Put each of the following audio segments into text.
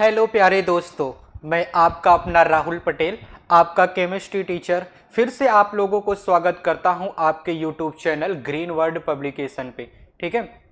Hello प्यारे दोस्तों, मैं आपका अपना राहुल पटेल, आपका केमिस्ट्री टीचर, फिर से आप लोगों को स्वागत करता हूं आपके YouTube channel green word publication पे। ठीक है,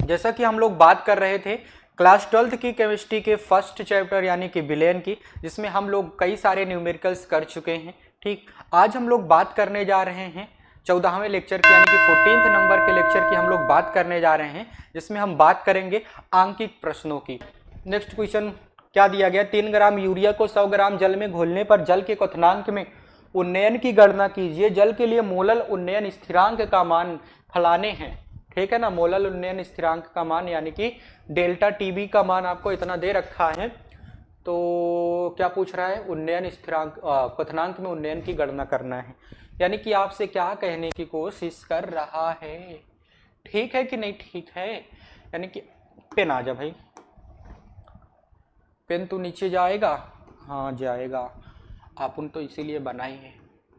जैसा कि हम लोग बात कर रहे थे क्लास 12th की केमिस्ट्री के फर्स्ट चैप्टर यानी कि विलेन की, जिसमें हम लोग कई सारे न्यूमेरिकल्स कर चुके हैं। ठीक, आज हम लोग बात करने जा रहे हैं 14वें लेक्चर की यानी कि 14th नंबर के लेक्चर की हम लोग बात करने जा रहे हैं, जिसमें हम बात करेंगे आंकिक प्रश्नों की। नेक्स्ट क्वेश्चन क्या दिया गया? 3 ग्राम यूरिया को 100 ग्राम जल में घोलने पर जल के क्वथनांक में उन्नयन की गणना कीजिए। जल के लिए मोलल उन्नयन स्थिरांक का मान फलाने हैं। ठीक है ना, मोलल उन्नयन स्थिरांक का मान यानी कि डेल्टा टीबी का मान आपको इतना दे रखा है। तो क्या पूछ रहा है? उन्नयन स्थिरांक क्वथनांक में उन्नयन की गणना करना है, यानी कि आपसे क्या कहने की कोशिश कर रहा है? ठीक है कि नहीं ठीक है? यानी कि पेन आ जा भाई, पेन तो नीचे जाएगा। हाँ जाएगा, अपन तो इसीलिए बनाई है।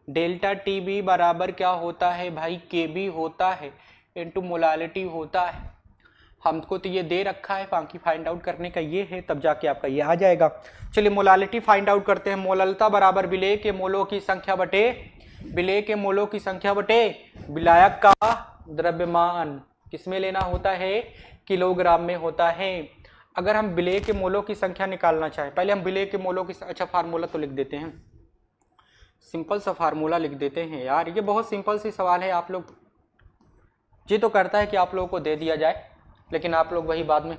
डेल्टा टी बी बराबर क्या होता है भाई? के बी होता है इंटू मोलालिटी होता है। हमको तो ये दे रखा है, बाकी फाइंड आउट करने का ये है, तब जाके आपका ये आ जाएगा। चलिए मोलालिटी फाइंड आउट करते हैं। मोललता बराबर विलेय के मोलों की संख्या बटे विलेय के मोलों की संख्या बटे विलायक का द्रव्यमान। किसमें लेना होता है? किलोग्राम में होता है। अगर हम विलेय के मोलों की संख्या निकालना चाहें, पहले हम विलेय के मोलों की अच्छा फार्मूला तो लिख देते हैं, सिंपल सा फार्मूला लिख देते हैं यार। ये बहुत सिंपल सी सवाल है, आप लोग जी तो करता है कि आप लोगों को दे दिया जाए, लेकिन आप लोग वही बाद में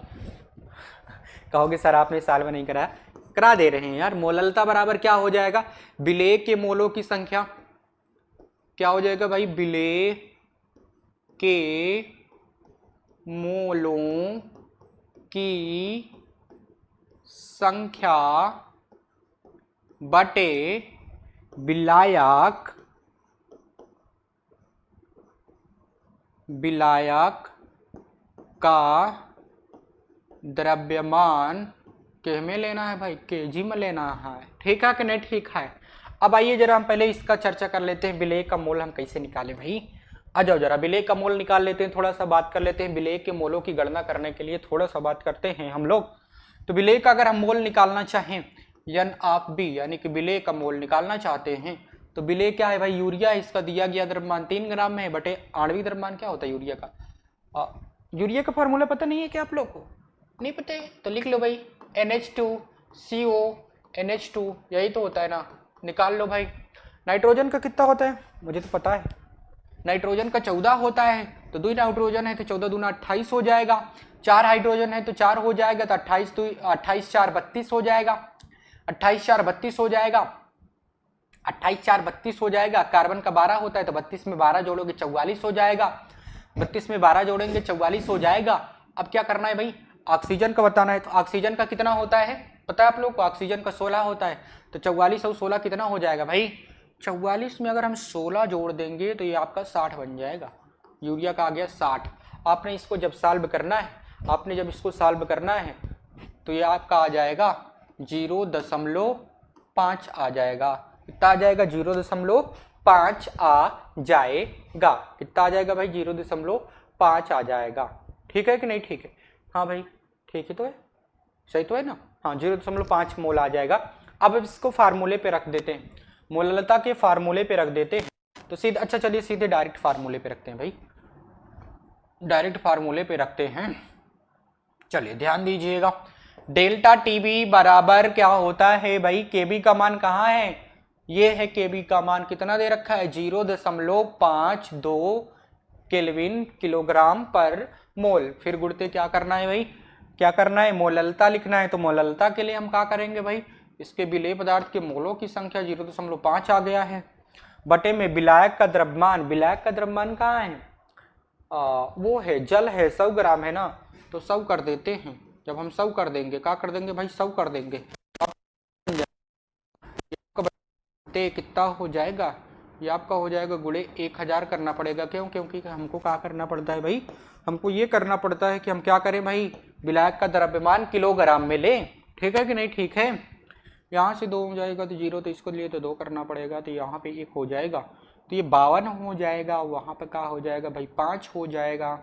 कहोगे सर आपने साल में नहीं कराया। करा दे रहे हैं यार। मोललता बराबर क्या हो जाएगा? विलेय के मोलों की संख्या क्या हो जाएगा भाई? विलेय के मोलों की संख्या बटे विलायक का द्रव्यमान। के में लेना है भाई? केजी में लेना है। ठीक है कि नहीं ठीक है? अब आइए जरा हम पहले इसका चर्चा कर लेते हैं, विलेय का मोल हम कैसे निकाले भाई। आ जाओ जरा विलेय का मोल निकाल लेते हैं, थोड़ा सा बात कर लेते हैं। विलेय के मोलों की गणना करने के लिए थोड़ा सा बात करते हैं हम लोग। तो विलेय का अगर हम मोल निकालना चाहें, एन ऑफ बी यानी कि विलेय का मोल निकालना चाहते हैं, तो विलेय क्या है भाई? यूरिया है, इसका दिया गया द्रव्यमान 3 ग्राम में है, बटे आणविक द्रव्यमान क्या होता है यूरिया का? यूरिया का फार्मूला पता नहीं है क्या आप लोग को? नहीं पता है तो लिख लो भाई, NH2CO NH2, यही तो होता है ना, निकाल लो भाई। नाइट्रोजन का कितना होता है? मुझे तो पता है, नाइट्रोजन का 14 होता है, तो 2 नाइट्रोजन है तो 14 दूना 28 हो जाएगा। 4 हाइड्रोजन है तो 4 हो जाएगा, तो 28 4 32 हो जाएगा। 28 4 32 हो जाएगा। 28 4 32 हो जाएगा। कार्बन का 12 होता है तो 32 में 12 जोड़ोगे 44 हो जाएगा। 32 में 12 जोड़ेंगे 44 हो जाएगा। अब क्या करना है भाई? ऑक्सीजन का बताना है। तो ऑक्सीजन का कितना होता है पता है आप लोग को? ऑक्सीजन का 16 होता है, तो 44 और 16 कितना हो जाएगा भाई? 44 में अगर हम 16 जोड़ देंगे तो ये आपका 60 बन जाएगा। यूरिया का आ गया 60। आपने इसको जब सॉल्व करना है, तो ये आपका आ जाएगा 0.5 आ जाएगा। कितना आ जाएगा? 0.5 आ जाएगा। कितना आ जाएगा भाई? 0.5 आ जाएगा। ठीक है कि नहीं ठीक है? हाँ भाई ठीक है तो है, सही तो है ना? हाँ 0.5 मोल आ जाएगा। अब इसको फार्मूले पे रख देते हैं, मोललता के फार्मूले पे रख देते हैं। तो सीधे अच्छा चलिए सीधे डायरेक्ट फार्मूले पे रखते हैं भाई, डायरेक्ट फार्मूले पे रखते हैं। चलिए ध्यान दीजिएगा, डेल्टा टीबी बराबर क्या होता है भाई? केबी का मान कहाँ है? ये है केबी का मान, कितना दे रखा है? 0.52 केल्विन किलोग्राम पर मोल। फिर गुणते क्या करना है भाई? क्या करना है? मोललता लिखना है। तो मोललता के लिए हम क्या करेंगे भाई? इसके विलेय पदार्थ के मोलों की संख्या 0.5 आ गया है, बटे में विलायक का द्रव्यमान। विलायक का द्रव्यमान कहाँ है? वो है जल है, 100 ग्राम है ना, तो 100 कर देते हैं। जब हम 100 कर देंगे, क्या कर देंगे भाई? 100 कर देंगे, कितना हो जाएगा? ये आपका हो जाएगा गुणे 1000 करना पड़ेगा। क्यों? क्योंकि हमको क्या करना पड़ता है भाई? हमको ये करना पड़ता है कि हम क्या करें भाई? विलायक का द्रव्यमान किलोग्राम में लें। ठीक है कि नहीं ठीक है? यहाँ से 2 हो जाएगा तो 0, तो इसको लिए तो 2 करना पड़ेगा, तो यहाँ पे 1 हो जाएगा, तो ये 52 हो जाएगा। वहाँ पे क्या हो जाएगा भाई? 5 हो जाएगा।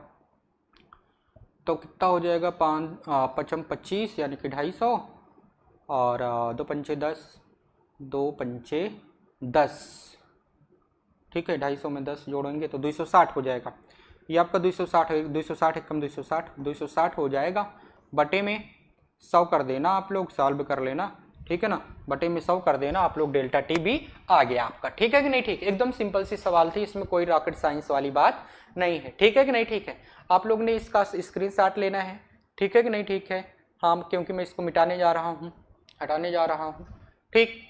तो कितना हो जाएगा? 5 5 25 यानी कि 250, और 2 पंचे 10, 2 पंचे 10, ठीक है। 250 में 10 जोड़ेंगे तो 260 हो जाएगा। ये आपका 260 है, 260 एक कम 260 हो जाएगा। बटे में 100 कर देना, आप लोग सॉल्व कर लेना, ठीक है ना। बटे में 100 कर देना आप लोग, डेल्टा टी भी आ गया आपका, ठीक है कि नहीं। ठीक है, एकदम सिंपल सी सवाल थी, इसमें कोई रॉकेट साइंस वाली बात नहीं है, ठीक है कि नहीं। ठीक है, आप लोग ने इसका स्क्रीनशॉट लेना है, ठीक है कि नहीं। ठीक है, हाँ, क्योंकि मैं इसको मिटाने जा रहा हूँ, हटाने जा रहा हूँ, ठीक।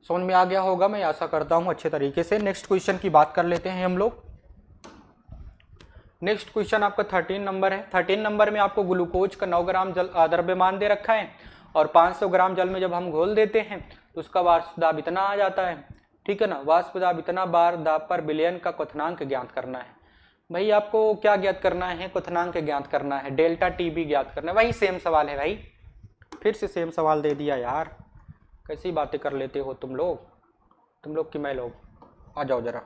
समझ में आ गया होगा, मैं आशा करता हूँ अच्छे तरीके से। नेक्स्ट क्वेश्चन की बात कर लेते हैं हम लोग। नेक्स्ट क्वेश्चन आपका 13 नंबर है। 13 नंबर में आपको ग्लूकोज का 9 ग्राम जल द्रव्यमान दे रखा है और 500 ग्राम जल में जब हम घोल देते हैं तो उसका वाष्प दाब इतना आ जाता है, ठीक है ना। वाष्प दाब इतना बार दाब पर विलयन का क्वथनांक ज्ञात करना है। भाई आपको क्या ज्ञात करना है? क्वथनांक ज्ञात करना है, डेल्टा टी बी ज्ञात करना है। वही सेम सवाल है भाई, फिर से सेम सवाल दे दिया यार, कैसी बातें कर लेते हो तुम लोग कि मैं लोग। आ जाओ जरा,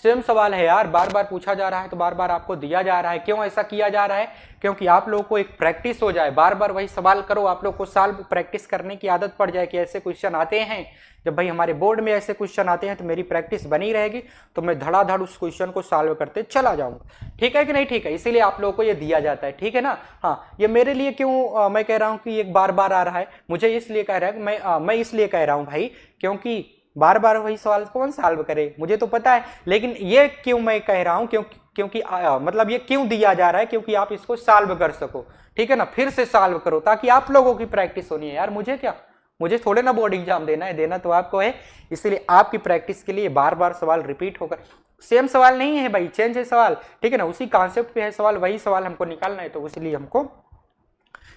सेम सवाल है यार, बार बार पूछा जा रहा है तो बार बार आपको दिया जा रहा है। क्यों ऐसा किया जा रहा है? क्योंकि आप लोगों को एक प्रैक्टिस हो जाए, बार बार वही सवाल करो, आप लोग को साल प्रैक्टिस करने की आदत पड़ जाए कि ऐसे क्वेश्चन आते हैं। जब भाई हमारे बोर्ड में ऐसे क्वेश्चन आते हैं तो मेरी प्रैक्टिस बनी रहेगी, तो मैं धड़ाधड़ उस क्वेश्चन को सॉल्व करते चला जाऊंगा, ठीक है कि नहीं। ठीक है, इसीलिए आप लोगों को ये दिया जाता है, ठीक है ना। हाँ, ये मेरे लिए क्यों मैं कह रहा हूँ कि एक बार बार आ रहा है, मुझे इसलिए कह रहा है, मैं इसलिए कह रहा हूँ भाई, क्योंकि बार बार वही सवाल कौन सॉल्व करे, मुझे तो पता है। लेकिन ये क्यों मैं कह रहा हूं, क्योंकि मतलब ये क्यों दिया जा रहा है, क्योंकि आप इसको सॉल्व कर सको, ठीक है ना। फिर से सॉल्व करो ताकि आप लोगों की प्रैक्टिस होनी है यार। मुझे क्या, मुझे थोड़े ना बोर्ड एग्जाम देना है, देना तो आपको है। इसलिए आपकी प्रैक्टिस के लिए बार बार सवाल रिपीट होकर, सेम सवाल नहीं है भाई, चेंज है सवाल, ठीक है ना। उसी कॉन्सेप्ट पे है सवाल, वही सवाल हमको निकालना है, तो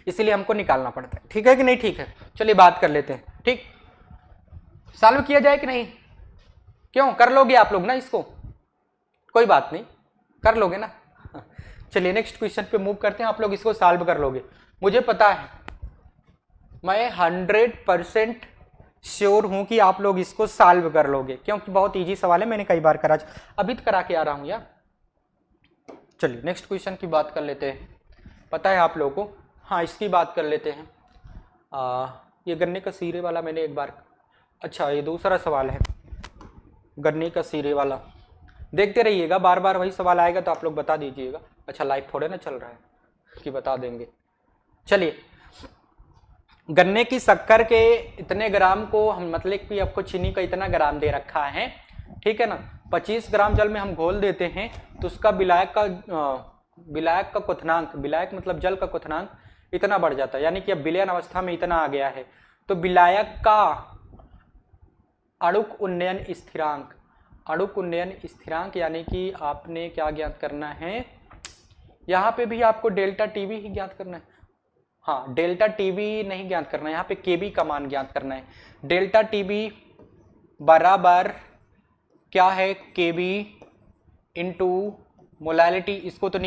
इसलिए हमको निकालना पड़ता है, ठीक है कि नहीं। ठीक है, चलिए बात कर लेते हैं, ठीक। सॉल्व किया जाए कि नहीं? क्यों, कर लोगे आप लोग ना इसको? कोई बात नहीं, कर लोगे ना। चलिए नेक्स्ट क्वेश्चन पे मूव करते हैं। आप लोग इसको सॉल्व कर लोगे, मुझे पता है, मैं 100% श्योर हूं कि आप लोग इसको सॉल्व कर लोगे, क्योंकि बहुत इजी सवाल है, मैंने कई बार करा, अभी तो करा के आ रहा हूं यार। चलिए नेक्स्ट क्वेश्चन की बात कर लेते हैं। पता है आप लोगों को, हाँ, इसकी बात कर लेते हैं। ये गन्ने का सीरे वाला मैंने एक बार, अच्छा ये दूसरा सवाल है गन्ने का सीरे वाला, देखते रहिएगा, बार बार वही सवाल आएगा तो आप लोग बता दीजिएगा। अच्छा लाइव थोड़े ना चल रहा है कि बता देंगे। चलिए, गन्ने की शक्कर के इतने ग्राम को हम, मतलब कि आपको चीनी का इतना ग्राम दे रखा है, ठीक है ना। 25 ग्राम जल में हम घोल देते हैं तो उसका विलायक का क्वथनांक, विलायक मतलब जल का क्वथनांक इतना बढ़ जाता है, यानी कि अब विलयन अवस्था में इतना आ गया है। तो विलायक का अणुक उन्नयन स्थिरांक, अणुक उन्नयन स्थिरांक यानी कि आपने क्या ज्ञात करना है, यहाँ पे भी आपको डेल्टा टीवी ही ज्ञात करना है। हाँ, डेल्टा टीवी नहीं ज्ञात करना है, यहाँ पे केबी का मान ज्ञात करना है। डेल्टा टीवी बराबर क्या है, केबी इंटू मोलालिटी। इसको तो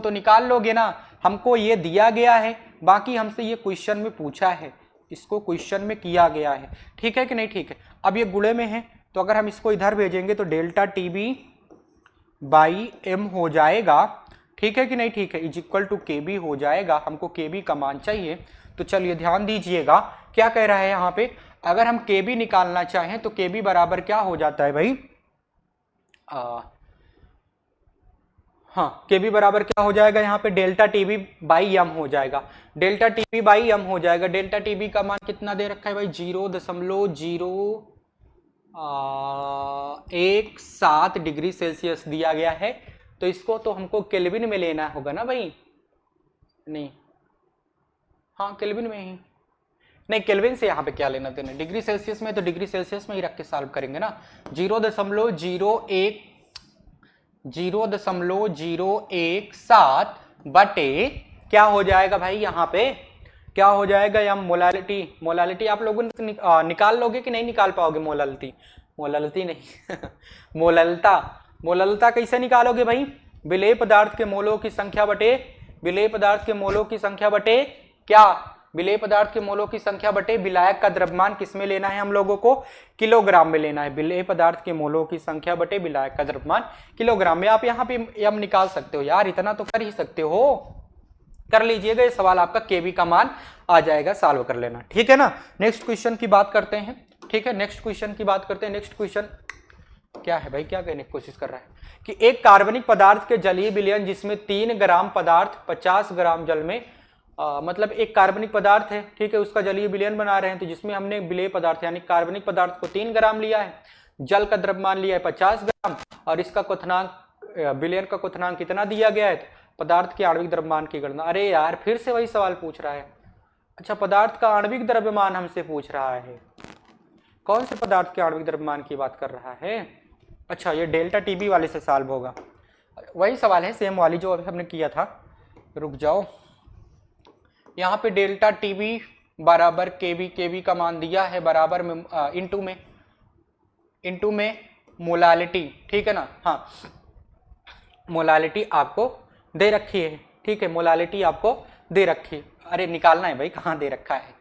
निकाल लोगे ना, हमको ये दिया गया है, बाकी हमसे ये क्वेश्चन में पूछा है, इसको क्वेश्चन में किया गया है, ठीक है कि नहीं। ठीक है, अब ये गुणे में है तो अगर हम इसको इधर भेजेंगे तो डेल्टा टीबी बाई एम हो जाएगा, ठीक है कि नहीं। ठीक है, इज इक्वल टू केबी हो जाएगा, हमको केबी का मान चाहिए। तो चलिए ध्यान दीजिएगा क्या कह रहा है यहाँ पे, अगर हम केबी निकालना चाहें तो केबी बराबर क्या हो जाता है भाई, हाँ, केबी बराबर क्या हो जाएगा यहाँ पे, डेल्टा टीबी बाई एम हो जाएगा, डेल्टा टीबी बाई एम हो जाएगा। डेल्टा टीबी का मान कितना दे रखा है भाई, 0.017 डिग्री सेल्सियस दिया गया है। तो इसको तो हमको केल्विन में लेना होगा ना भाई, नहीं, हाँ केल्विन में ही, नहीं केल्विन से यहाँ पे क्या लेना देना, डिग्री सेल्सियस में तो डिग्री सेल्सियस में ही रख के सॉल्व करेंगे ना। 0.017 बटे क्या हो जाएगा भाई, यहाँ पे क्या हो जाएगा, या मोलालिटी आप लोगों ने निकाल लोगे कि नहीं निकाल पाओगे, मोलालिटी नहीं मोललता कैसे निकालोगे भाई, विलेय पदार्थ के मोलों की संख्या बटे क्या, विलेय पदार्थ के मोलों की संख्या बटे विलायक का द्रव्यमान किसमें लेना है हम लोगों को, किलोग्राम में लेना है। विलेय पदार्थ के मोलों की संख्या बटे विलायक का द्रव्यमान किलोग्राम में। आप यहाँ पे एम निकाल सकते हो यार, इतना तो कर ही सकते हो, कर लीजिएगा, ये सवाल आपका केवी का मान आ जाएगा, सॉल्व कर लेना, ठीक है ना। नेक्स्ट क्वेश्चन की बात करते हैं, ठीक है, नेक्स्ट क्वेश्चन की बात करते हैं। नेक्स्ट क्वेश्चन क्या है भाई, क्या कहने की कोशिश कर रहा है कि एक कार्बनिक पदार्थ के जलीय विलयन जिसमें 3 ग्राम पदार्थ 50 ग्राम जल में मतलब एक कार्बनिक पदार्थ है, ठीक है, उसका जलीय विलयन बना रहे हैं, तो जिसमें हमने विलेय पदार्थ यानी कार्बनिक पदार्थ को 3 ग्राम लिया है, जल का द्रव्यमान लिया है 50 ग्राम और इसका क्वथनांक विलयन का क्वथनांक कितना दिया गया है, तो पदार्थ के आणविक द्रव्यमान की गणना। अरे यार फिर से वही सवाल पूछ रहा है। अच्छा, पदार्थ का आणविक द्रव्यमान हमसे पूछ रहा है, कौन से पदार्थ के आणविक द्रव्यमान की बात कर रहा है। अच्छा, ये डेल्टा टीबी वाले से सॉल्व होगा, वही सवाल है सेम वाली जो अभी हमने किया था। रुक जाओ, यहाँ पे डेल्टा टीबी बराबर केबी, केबी का मान दिया है बराबर में इंटू में मोलालिटी, ठीक है ना। हाँ, मोलालिटी आपको दे रखी है, ठीक है, मोलालिटी आपको दे रखी है। अरे निकालना है भाई, कहाँ दे रखा है,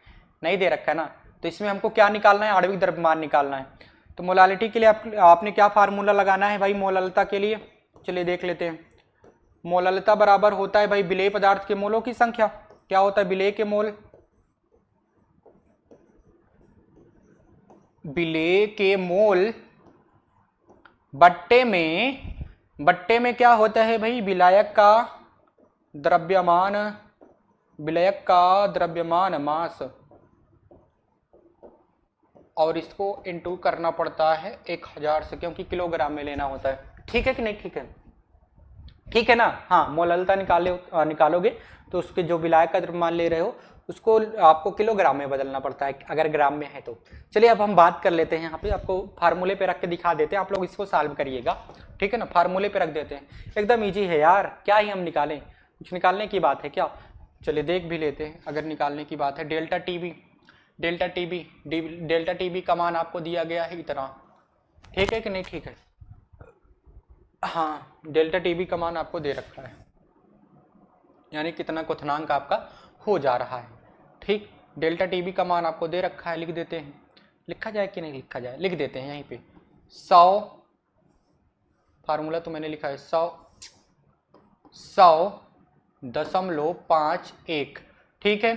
नहीं दे रखा है ना, तो इसमें हमको क्या निकालना है, आणविक द्रव्यमान निकालना है। तो मोलालिटी के लिए आपने क्या फार्मूला लगाना है भाई मोलालिता के लिए, चलिए देख लेते हैं। मोलालिता बराबर होता है भाई विलेय पदार्थ के मोलों की संख्या। क्या होता है विलेय के मोल, विलेय के मोल बट्टे में क्या होता है भाई, विलायक का द्रव्यमान मास, और इसको इंटू करना पड़ता है 1000 से, क्योंकि किलोग्राम में लेना होता है, ठीक है कि नहीं, ठीक है, ठीक है ना। हाँ, मोलालिता निकालोगे तो उसके जो विलायक का द्रव्यमान ले रहे हो उसको आपको किलोग्राम में बदलना पड़ता है अगर ग्राम में है तो। चलिए अब हम बात कर लेते हैं, यहाँ पे आपको फार्मूले पे रख के दिखा देते हैं, आप लोग इसको सॉल्व करिएगा, ठीक है ना। फार्मूले पे रख देते हैं, एकदम इजी है यार, क्या ही हम निकालें, कुछ निकालने की बात है क्या। चलिए देख भी लेते हैं, अगर निकालने की बात है डेल्टा टीबी का मान आपको दिया गया है इतना, ठीक है कि नहीं, ठीक है। हाँ, डेल्टा टीबी का मान आपको दे रखा है, यानी कितना क्वथनांक आपका हो जा रहा है, ठीक। डेल्टा टीबी का मान आपको दे रखा है, लिख देते हैं, लिखा जाए कि नहीं लिखा जाए, लिख देते हैं यहीं पे 100, फार्मूला तो मैंने लिखा है 100.51, ठीक है,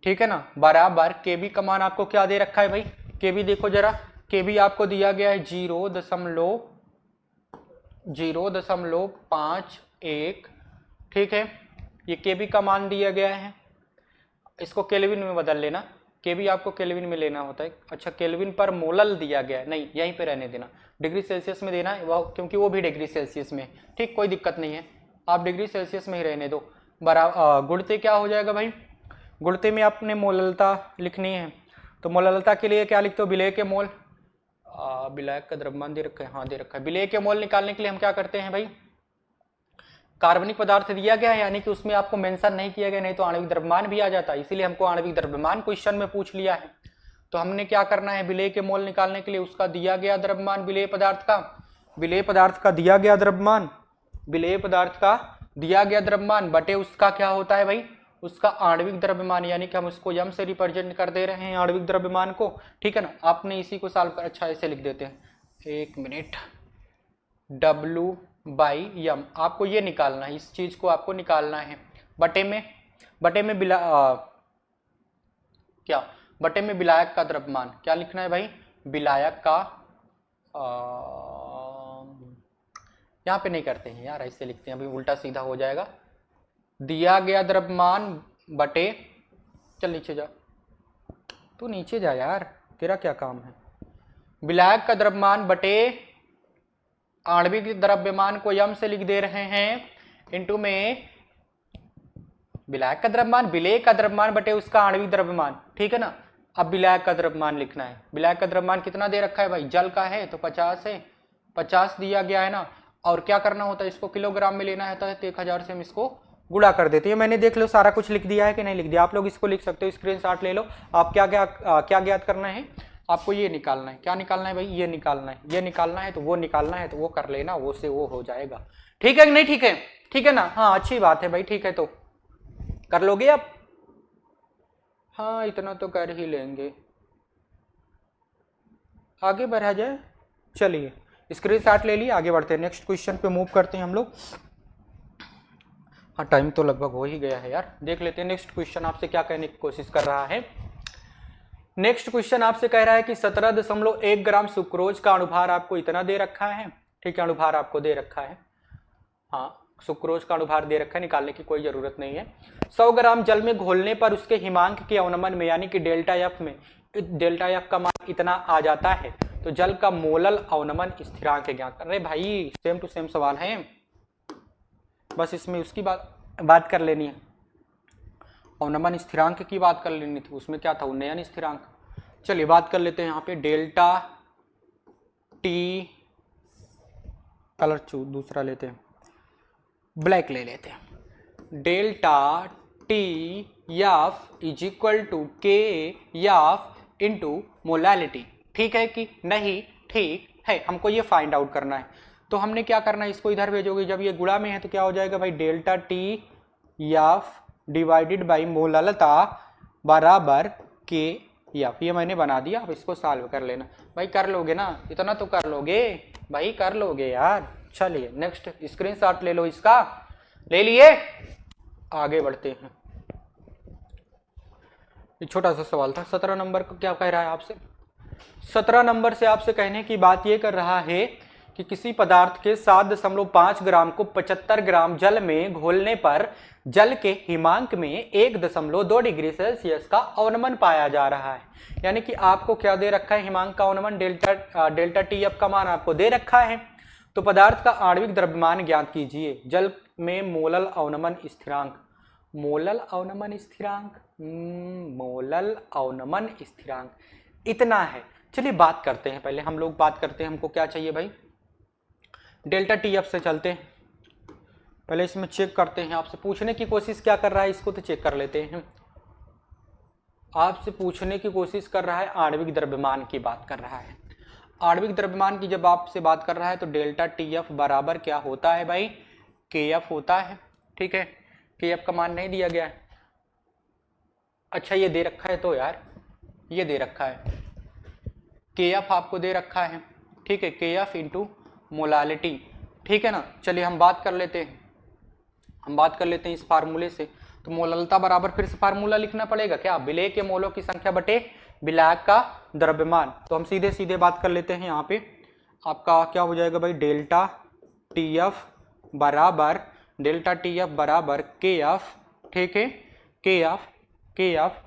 ठीक है ना, बराबर केबी का मान आपको क्या दे रखा है भाई, केबी देखो जरा, केबी आपको दिया गया है 0.51, ठीक है, ये केबी का मान दिया गया है, इसको केल्विन में बदल लेना, केबी आपको केल्विन में लेना होता है। अच्छा, केल्विन पर मोलल दिया गया है, नहीं यहीं पे रहने देना, डिग्री सेल्सियस में देना है, क्योंकि वो भी डिग्री सेल्सियस में, ठीक, कोई दिक्कत नहीं है, आप डिग्री सेल्सियस में ही रहने दो। गुणते क्या हो जाएगा भाई, गुणते में आपने मोललता लिखनी है, तो मोललता के लिए क्या लिखते हो, विलेय के मोल, विलायक का द्रव्यमान दे रखा है, हाँ दे रखा है। विलेय के मोल निकालने के लिए हम क्या करते हैं भाई, कार्बनिक पदार्थ दिया गया है यानी कि उसमें आपको मेंशन नहीं किया गया, नहीं तो आणविक द्रव्यमान भी आ जाता, इसीलिए हमको आणविक द्रव्यमान क्वेश्चन में पूछ लिया है। तो हमने क्या करना है, विलेय के मोल निकालने के लिए उसका दिया गया द्रव्यमान, विलेय पदार्थ का दिया गया द्रव्यमान, विलेय पदार्थ का दिया गया द्रव्यमान बटे उसका क्या होता है भाई, उसका आणविक द्रव्यमान, यानी कि हम उसको यम से रिप्रेजेंट कर दे रहे हैं आणविक द्रव्यमान को, ठीक है ना। आपने इसी को सॉल्व कर, अच्छा ऐसे लिख देते हैं, एक मिनट, W/m आपको ये निकालना है, इस चीज को आपको निकालना है, बटे में विलायक का द्रव्यमान, क्या लिखना है भाई, विलायक का, यहाँ पे नहीं करते हैं यार, ऐसे लिखते हैं, अभी उल्टा सीधा हो जाएगा, दिया गया द्रव्यमान बटे, चल नीचे जा, तू नीचे जा यार, तेरा क्या काम है, विलायक का द्रव्यमान बटे आणविक द्रव्यमान को यम से लिख दे रहे हैं, इंटू में विलायक का द्रव्यमान, विलेय का द्रव्यमान बटे उसका आणविक द्रव्यमान, ठीक है ना। अब विलायक का द्रव्यमान लिखना है, विलायक का द्रव्यमान कितना दे रखा है भाई, जल का है तो 50 है, 50 दिया गया है ना, और क्या करना होता है, इसको किलोग्राम में लेना होता है, तो 1000 से हम इसको गुणा कर देते हैं। मैंने देख लो सारा कुछ लिख दिया है कि नहीं लिख दिया, आप लोग इसको लिख सकते हो, स्क्रीनशॉट ले लो। आप क्या ज्ञात करना है, आपको ये निकालना है, क्या निकालना है भाई, ये निकालना है, ये निकालना है, तो वो निकालना है, तो वो कर लेना, वो से वो हो जाएगा, ठीक है कि नहीं, ठीक है, ठीक है ना। हाँ अच्छी बात है भाई, ठीक है, तो कर लोगे आप, हाँ इतना तो कर ही लेंगे, आगे बढ़ा जाए। चलिए स्क्रीनशॉट ले लिए, आगे बढ़ते हैं, नेक्स्ट क्वेश्चन पे मूव करते हैं हम लोग। हाँ टाइम तो लगभग हो ही गया है यार। देख लेते हैं नेक्स्ट क्वेश्चन आपसे क्या कहने की कोशिश कर रहा है। नेक्स्ट क्वेश्चन आपसे कह रहा है कि 17.1 ग्राम सुक्रोज का अणुभार आपको इतना दे रखा है। ठीक है, अणुभार आपको दे रखा है। हाँ, सुक्रोज का अणुभार दे रखा है, निकालने की कोई जरूरत नहीं है। 100 ग्राम जल में घोलने पर उसके हिमांक के अवनमन में यानी कि डेल्टा एफ में, डेल्टा एफ का मान इतना आ जाता है तो जल का मोलल अवनमन स्थिरांक ज्ञात। अरे भाई सेम टू सेम सवाल है, बस इसमें उसकी बात कर लेनी है, अवनमन स्थिरांक की बात कर लेनी थी। उसमें क्या था, उन्नयन स्थिरांक। चलिए बात कर लेते हैं यहाँ पे डेल्टा टी, कलर दूसरा लेते हैं, ब्लैक ले लेते हैं। Delta T F is equal to K F into molality. ठीक है कि नहीं? ठीक है, हमको ये फाइंड आउट करना है। तो हमने क्या करना है, इसको इधर भेजोगे, जब ये गुणा में है तो क्या हो जाएगा भाई, delta T F divided by मोललता बराबर के एफ। ये मैंने बना दिया, अब इसको सॉल्व कर लेना। भाई कर लोगे ना, इतना तो कर लोगे भाई, कर लोगे यार। चलिए नेक्स्ट स्क्रीनशॉट ले लो इसका, ले लिए, आगे बढ़ते हैं। ये छोटा सा सवाल था। 17 नंबर को क्या कह रहा है आपसे, 17 नंबर से आपसे कहने की बात ये कर रहा है कि किसी पदार्थ के 7.5 ग्राम को 75 ग्राम जल में घोलने पर जल के हिमांक में 1.2 डिग्री सेल्सियस का अवनमन पाया जा रहा है। यानी कि आपको क्या दे रखा है, हिमांक का अवनमन डेल्टा टी एफ का मान आपको दे रखा है। तो पदार्थ का आणविक द्रव्यमान ज्ञात कीजिए। जल में मोलल अवनमन स्थिरांक, मोलल अवनमन स्थिरांक, मोलल अवनमन स्थिरांक इतना है। चलिए बात करते हैं, पहले हम लोग बात करते हैं, हमको क्या चाहिए भाई, डेल्टा टी एफ से चलते हैं। पहले इसमें चेक करते हैं, आपसे पूछने की कोशिश क्या कर रहा है, इसको तो चेक कर लेते हैं। आपसे पूछने की कोशिश कर रहा है, आणविक द्रव्यमान की बात कर रहा है। आणविक द्रव्यमान की जब आपसे बात कर रहा है तो डेल्टा टी एफ बराबर क्या होता है भाई, के एफ होता है। ठीक है, के एफ का मान नहीं दिया गया है। अच्छा ये दे रखा है तो यार, ये दे रखा है, के एफ आपको दे रखा है। ठीक है, के एफ इंटू मोलालिटी। ठीक है ना, चलिए हम बात कर लेते हैं, हम बात कर लेते हैं इस फार्मूले से। तो मोललता बराबर, फिर से फार्मूला लिखना पड़ेगा क्या, विलेय के मोलों की संख्या बटे विलायक का द्रव्यमान। तो हम सीधे सीधे बात कर लेते हैं। यहाँ पे आपका क्या हो जाएगा भाई, डेल्टा टी एफ बराबर, डेल्टा टी एफ बराबर के एफ। ठीक है, के एफ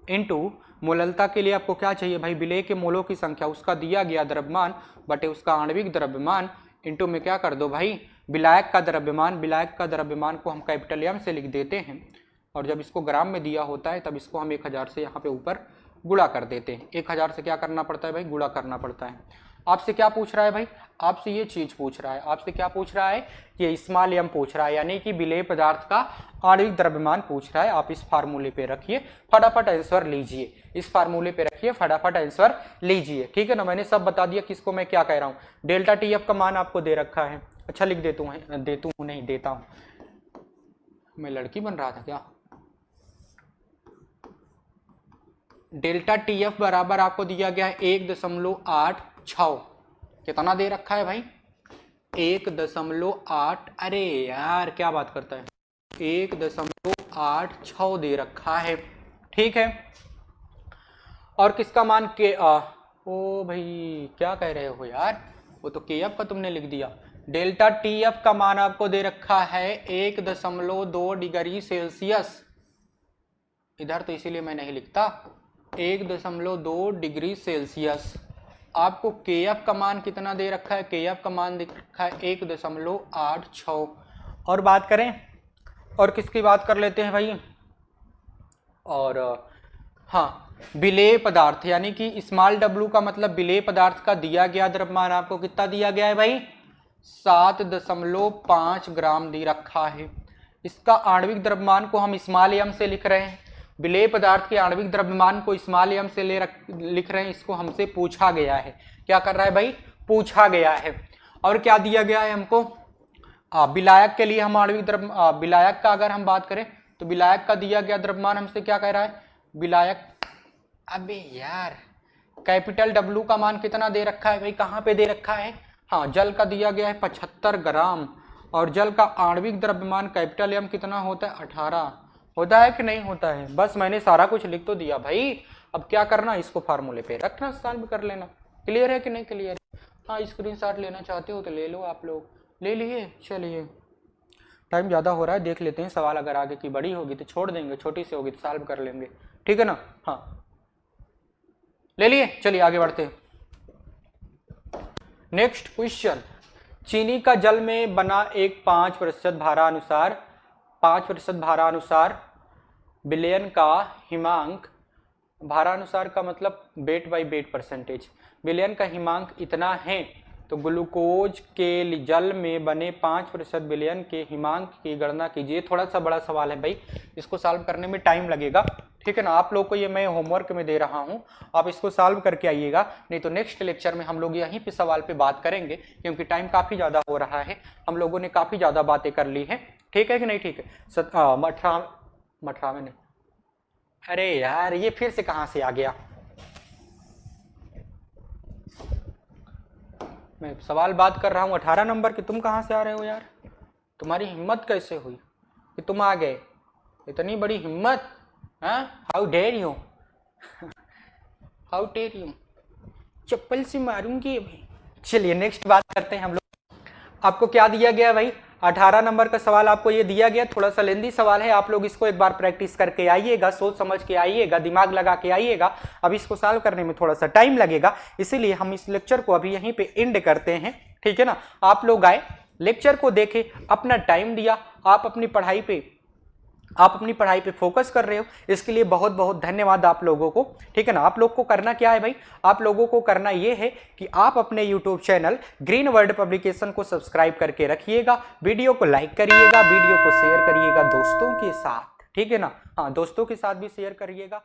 इंटू मोललता के लिए आपको क्या चाहिए भाई, विलेय के मोलों की संख्या, उसका दिया गया द्रव्यमान बटे उसका आणविक द्रव्यमान इंटू में क्या कर दो भाई, विलायक का द्रव्यमान। विलायक का द्रव्यमान को हम कैपिटल एम से लिख देते हैं, और जब इसको ग्राम में दिया होता है तब इसको हम 1000 से यहाँ पे ऊपर गुणा कर देते हैं। 1000 से क्या करना पड़ता है भाई, गुणा करना पड़ता है। आपसे क्या पूछ रहा है भाई, आपसे ये चीज पूछ रहा है, आपसे क्या पूछ रहा है, ये स्मॉल एम पूछ रहा है, यानी कि विलेय पदार्थ का आणविक द्रव्यमान पूछ रहा है। आप इस फार्मूले पे रखिए, फटाफट आंसर लीजिए, इस फार्मूले पे रखिए, फटाफट आंसर लीजिए। ठीक है ना, मैंने सब बता दिया किसको मैं क्या कह रहा हूँ। डेल्टा टी एफ का मान आपको दे रखा है। अच्छा लिख देता हूँ, नहीं देता हूँ, मैं लड़की बन रहा था क्या। डेल्टा टी एफ बराबर आपको दिया गया है 1.86। कितना दे रखा है भाई, 1.8। अरे यार क्या बात करता है, 1.86 दे रखा है। ठीक है, और किसका मान के ओ भाई क्या कह रहे हो यार, वो तो के एफ का तुमने लिख दिया। डेल्टा टी एफ का मान आपको दे रखा है 1.2 डिग्री सेल्सियस। इधर तो इसीलिए मैं नहीं लिखता, 1.2 डिग्री सेल्सियस। आपको के एफ का मान कितना दे रखा है, के एफ का मान दे रखा है 1.86। और बात करें, और किसकी बात कर लेते हैं भाई, और हाँ विलेय पदार्थ, यानी कि स्मॉल डब्लू का मतलब विलेय पदार्थ का दिया गया द्रव्यमान आपको कितना दिया गया है भाई, 7.5 ग्राम दे रखा है। इसका आणविक द्रव्यमान को हम स्मॉल एम से लिख रहे हैं, विलेय पदार्थ के आणविक द्रव्यमान को स्मॉल एम से लिख रहे हैं। इसको हमसे पूछा गया है, क्या कर रहा है भाई, पूछा गया है। और क्या दिया गया है हमको, विलायक के लिए हम आणविक द्रव्य, विलायक का अगर हम बात करें तो विलायक का दिया गया द्रव्यमान हमसे क्या कह रहा है, विलायक, अबे यार कैपिटल डब्लू का मान कितना दे रखा है भाई, कहाँ पे दे रखा है, हाँ जल का दिया गया है 75 ग्राम, और जल का आणविक द्रव्यमान कैपिटल एम कितना होता है 18 होता है कि नहीं होता है। बस मैंने सारा कुछ लिख तो दिया भाई, अब क्या करना इसको फार्मूले पे रखना, सॉल्व कर लेना। क्लियर है कि नहीं क्लियर? हाँ स्क्रीनशॉट लेना चाहते हो तो ले लो, आप लोग ले लिए। चलिए टाइम ज़्यादा हो रहा है, देख लेते हैं सवाल, अगर आगे की बड़ी होगी तो छोड़ देंगे, छोटी सी होगी तो सॉल्व कर लेंगे, ठीक है ना। हाँ ले लिए, चलिए आगे बढ़ते हैं। नेक्स्ट क्वेश्चन, चीनी का जल में बना एक 5% भारानुसार विलयन का हिमांक, भारानुसार का मतलब वेट बाई वेट परसेंटेज, विलयन का हिमांक इतना है तो ग्लूकोज के जल में बने 5% विलयन के हिमांक की गणना कीजिए। थोड़ा सा बड़ा सवाल है भाई, इसको सॉल्व करने में टाइम लगेगा, ठीक है ना। आप लोग को ये मैं होमवर्क में दे रहा हूँ, आप इसको सॉल्व करके आइएगा, नहीं तो नेक्स्ट लेक्चर में हम लोग यहीं पे सवाल पे बात करेंगे, क्योंकि टाइम काफ़ी ज़्यादा हो रहा है, हम लोगों ने काफ़ी ज़्यादा बातें कर ली हैं, ठीक है कि नहीं। ठीक है 18 नहीं, अरे यार ये फिर से कहाँ से आ गया, मैं सवाल बात कर रहा हूँ 18 नंबर की, तुम कहाँ से आ रहे हो यार, तुम्हारी हिम्मत कैसे हुई कि तुम आ गए, इतनी बड़ी हिम्मत, how dare you how dare you, चप्पल से मारूंगी भाई। चलिए नेक्स्ट बात करते हैं हम लोग। आपको क्या दिया गया भाई, 18 नंबर का सवाल आपको ये दिया गया, थोड़ा सा लेंदी सवाल है, आप लोग इसको एक बार प्रैक्टिस करके आइएगा, सोच समझ के आइएगा, दिमाग लगा के आइएगा। अब इसको सॉल्व करने में थोड़ा सा टाइम लगेगा, इसीलिए हम इस लेक्चर को अभी यहीं पे एंड करते हैं, ठीक है ना। आप लोग आए, लेक्चर को देखे, अपना टाइम दिया, आप अपनी पढ़ाई पे फोकस कर रहे हो, इसके लिए बहुत बहुत धन्यवाद आप लोगों को, ठीक है ना। आप लोग को करना क्या है भाई, आप लोगों को करना ये है कि आप अपने YouTube channel green world publication को सब्सक्राइब करके रखिएगा, वीडियो को लाइक करिएगा, वीडियो को शेयर करिएगा दोस्तों के साथ, ठीक है ना। हाँ दोस्तों के साथ भी शेयर करिएगा।